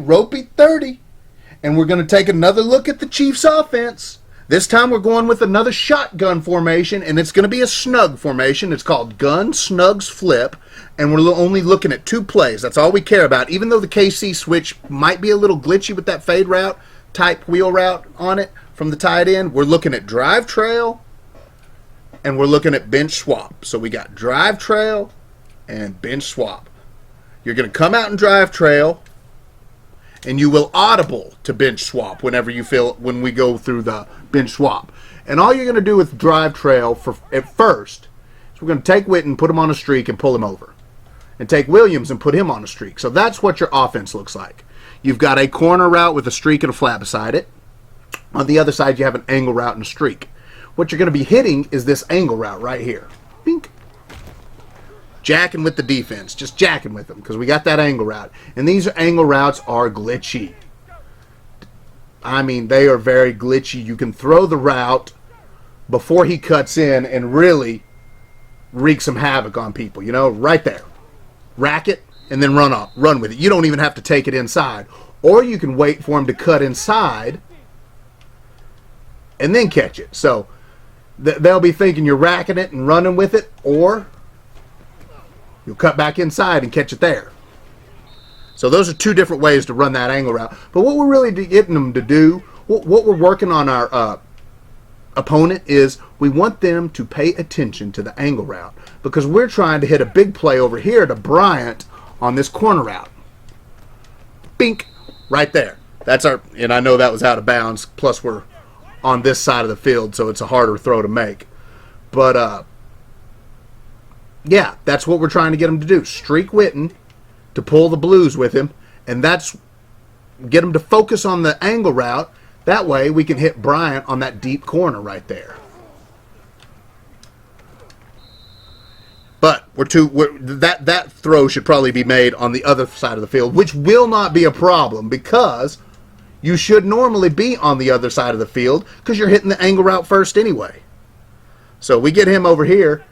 ropey 30. And we're going to take another look at the Cheifs offense. This time we're going with another shotgun formation, and it's going to be a snug formation. It's called Gun Snugs Flip, and we're only looking at 2 plays. That's all we care about. Even though the KC switch might be a little glitchy with that fade route, type wheel route on it from the tight end, we're looking at drive trail, and we're looking at bench swap. So we got drive trail and bench swap. You're going to come out and drive trail, and you will audible to bench swap whenever you feel when we go through the bench swap. And all you're going to do with drive trail at first is we're going to take Witten, put him on a streak, and pull him over. And take Williams and put him on a streak. So that's what your offense looks like. You've got a corner route with a streak and a flat beside it. On the other side, you have an angle route and a streak. What you're going to be hitting is this angle route right here. Bink. Jacking with the defense, just jacking with them because we got that angle route. And these angle routes are glitchy. I mean, they are very glitchy. You can throw the route before he cuts in and really wreak some havoc on people, you know, right there. Rack it and then run with it. You don't even have to take it inside. Or you can wait for him to cut inside and then catch it. So they'll be thinking you're racking it and running with it, or you'll cut back inside and catch it there. So those are 2 different ways to run that angle route. But what we're really getting them to do, what we're working on our opponent is we want them to pay attention to the angle route because we're trying to hit a big play over here to Bryant on this corner route. Bink, right there. That's our, and I know that was out of bounds, plus we're on this side of the field, so it's a harder throw to make. But, yeah, that's what we're trying to get him to do. Streak Witten to pull the blues with him, and that's get him to focus on the angle route. That way we can hit Bryant on that deep corner right there. But that throw should probably be made on the other side of the field, which will not be a problem because you should normally be on the other side of the field because you're hitting the angle route first anyway. So we get him over here.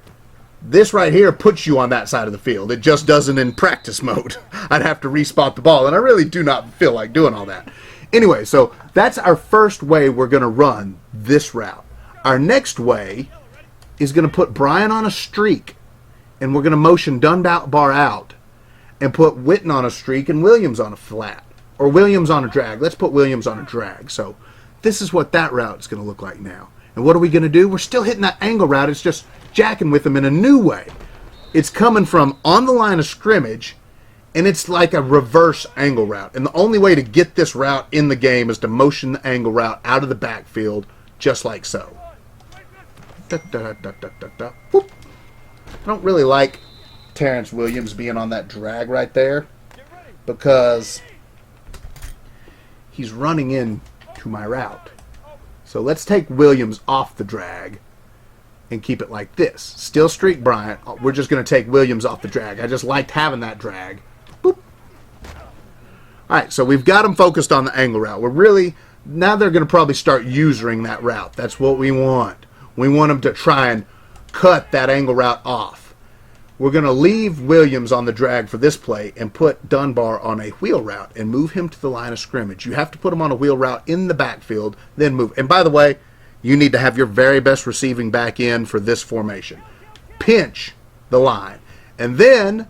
This right here puts you on that side of the field. It just doesn't in practice mode. I'd have to respot the ball, and I really do not feel like doing all that. Anyway, so that's our first way we're going to run this route. Our next way is going to put Brian on a streak, and we're going to motion Dunbar out and put Witten on a streak and Williams on a flat, or Williams on a drag. Let's put Williams on a drag. So this is what that route is going to look like now. And what are we going to do? We're still hitting that angle route. It's just jacking with them in a new way. It's coming from on the line of scrimmage, and it's like a reverse angle route. And the only way to get this route in the game is to motion the angle route out of the backfield, just like so. Da, da, da, da, da, da. Whoop. I don't really like Terrence Williams being on that drag right there because he's running into my route. So let's take Williams off the drag and keep it like this. Still streak Bryant. We're just going to take Williams off the drag. I just liked having that drag. Boop. All right, so we've got them focused on the angle route. We're really, now they're going to probably start using that route. That's what we want. We want them to try and cut that angle route off. We're going to leave Williams on the drag for this play and put Dunbar on a wheel route and move him to the line of scrimmage. You have to put him on a wheel route in the backfield, then move. And by the way, you need to have your very best receiving back in for this formation. Pinch the line. And then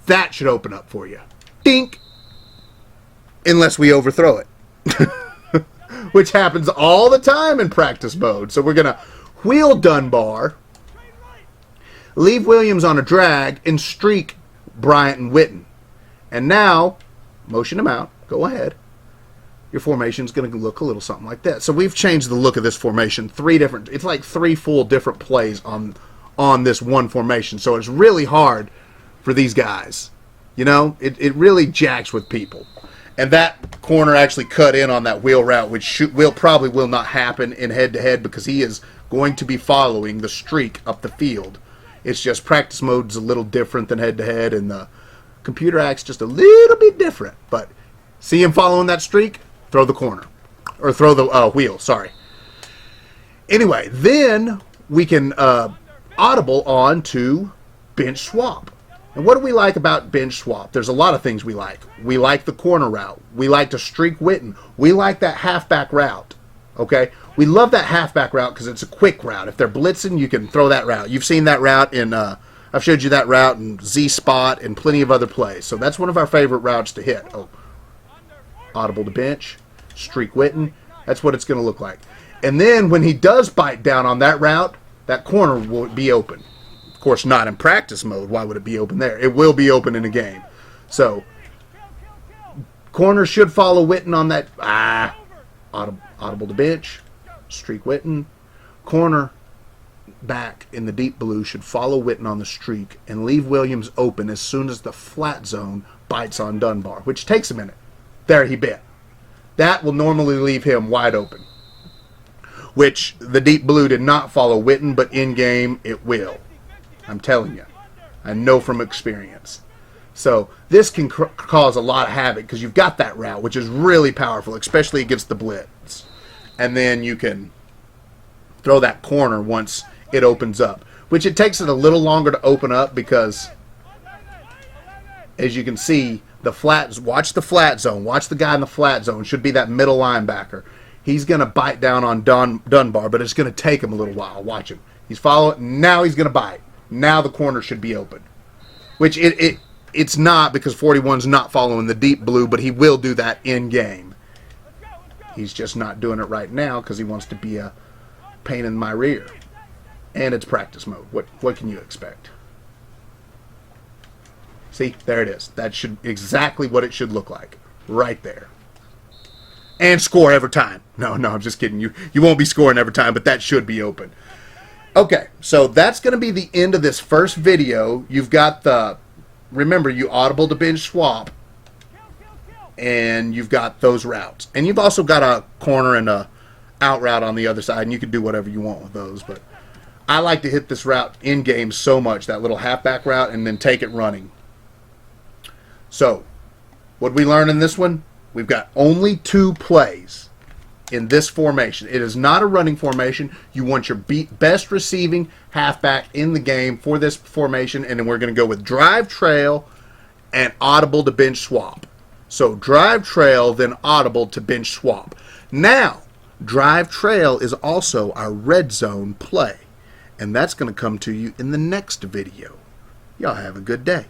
that should open up for you. Dink! Unless we overthrow it. Which happens all the time in practice mode. So we're going to wheel Dunbar, leave Williams on a drag, and streak Bryant and Witten. And now, motion him out. Go ahead. Your formation is going to look a little something like that. So we've changed the look of this formation. It's like 3 full different plays on this one formation. So it's really hard for these guys. You know, it really jacks with people. And that corner actually cut in on that wheel route, which probably will not happen in head-to-head because he is going to be following the streak up the field. It's just practice mode's a little different than head-to-head, and the computer acts just a little bit different. But see him following that streak? Throw the corner. Or throw the wheel, sorry. Anyway, then we can audible on to bench swap. And what do we like about bench swap? There's a lot of things we like. We like the corner route. We like to streak Witten. We like that halfback route. Okay? We love that halfback route because it's a quick route. If they're blitzing, you can throw that route. You've seen that route in, I've showed you that route in Z-Spot and plenty of other plays. So that's one of our favorite routes to hit. Oh, audible to bench, streak Witten. That's what it's going to look like. And then when he does bite down on that route, that corner will be open. Of course, not in practice mode. Why would it be open there? It will be open in a game. So, corner should follow Witten on that. Audible to bench, streak Witten. Corner back in the deep blue should follow Witten on the streak and leave Williams open as soon as the flat zone bites on Dunbar, which takes a minute. There he bit. That will normally leave him wide open, which the deep blue did not follow Witten, but in game it will. I'm telling you. I know from experience. So this can cause a lot of havoc because you've got that route, which is really powerful, especially against the blitz. And then you can throw that corner once it opens up, which it takes it a little longer to open up because, as you can see, watch the flat zone. Watch the guy in the flat zone. Should be that middle linebacker. He's going to bite down on Dunbar, but it's going to take him a little while. Watch him. He's following. Now he's going to bite. Now the corner should be open, which it's not because 41's not following the deep blue, but he will do that in game. He's just not doing it right now because he wants to be a pain in my rear. And it's practice mode. What can you expect? See, there it is. That should exactly what it should look like. Right there. And score every time. No, I'm just kidding. You won't be scoring every time, but that should be open. Okay, so that's going to be the end of this first video. You've got remember, you audible to bench swap, and you've got those routes. And you've also got a corner and a out route on the other side, and you can do whatever you want with those. But I like to hit this route in game so much, that little halfback route, and then take it running. So, what we learn in this one? We've got only 2 plays in this formation. It is not a running formation. You want your best receiving halfback in the game for this formation, and then we're going to go with drive trail and audible to bench swap. So drive trail, then audible to bench swap. Now, drive trail is also our red zone play, and that's going to come to you in the next video. Y'all have a good day.